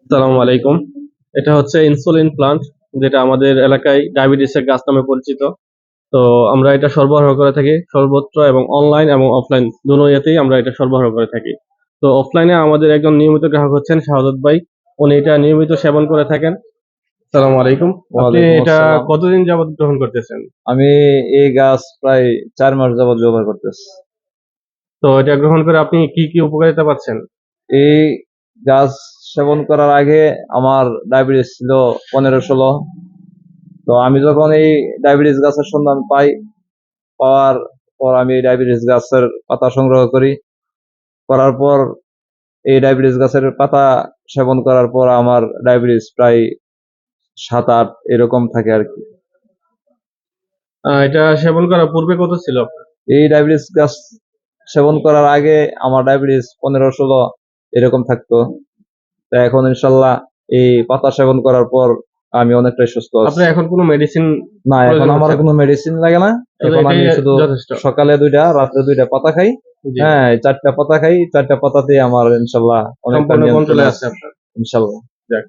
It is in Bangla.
আসসালামু আলাইকুম। এটা হচ্ছে ইনসুলিন প্লান্ট, যেটা আমাদের এলাকায় ডায়াবেটিসের গাছ নামে পরিচিত। তো আমরা এটা সরবরাহ করে থাকি সর্বত্র, এবং অনলাইন এবং অফলাইন দুটোতেই আমরা এটা সরবরাহ করে থাকি। তো অফলাইনে আমাদের একজন নিয়মিত গ্রাহক হচ্ছেন শাহাদত ভাই। উনি এটা নিয়মিত সেবন করে থাকেন। আসসালামু আলাইকুম। আপনি ওয়ালাইকুম এটা আসসালাম। কতদিন যাবত গ্রহণ করতেছেন? আমি এই গাছ প্রায় 4 মাস যাবত ব্যবহার করতেছি। তো এটা গ্রহণ করে আপনি কি কি উপকারিতা পাচ্ছেন? এই গাছ সেবন করার আগে আমার ডায়াবেটিস ছিল 15-16। তো আমি যখন এই ডায়াবেটিস গাছের সন্ধান পাওয়ার পর আমি এই ডায়াবেটিস গাছের পাতা সংগ্রহ করার পর এই ডায়াবেটিস গাছের পাতা সেবন করার পর আমার ডায়াবেটিস প্রায় 7-8 এরকম থাকে আর কি। এটা সেবন করার পূর্বে কত ছিল আপনার? এই ডায়াবেটিস গাছ সেবন করার আগে আমার ডায়াবেটিস 15-16 এরকম থাকতো। তা এখন ইনশাল্লাহ এই পাতা সেবন করার পর আমি অনেকটাই সুস্থ আছি। আপনার এখন কোনো মেডিসিন না, এখন প্রয়োজন আমার হচ্ছে না? কোনো মেডিসিন লাগে না। শুধু এখন এটাই আমি শুধু যথেষ্ট। সকালে 2টা, রাত্রে 2টা পাতা খাই। জি, হ্যাঁ, এই 4টা পাতা খাই। 4টা পাতাতেই আমার ইনশাল্লাহ অনেকটা সম্পূর্ণ নিয়ন্ত্রণে কন্ট্রোলে আছে আছে। আপনার। ইনশাল্লাহ। যাক।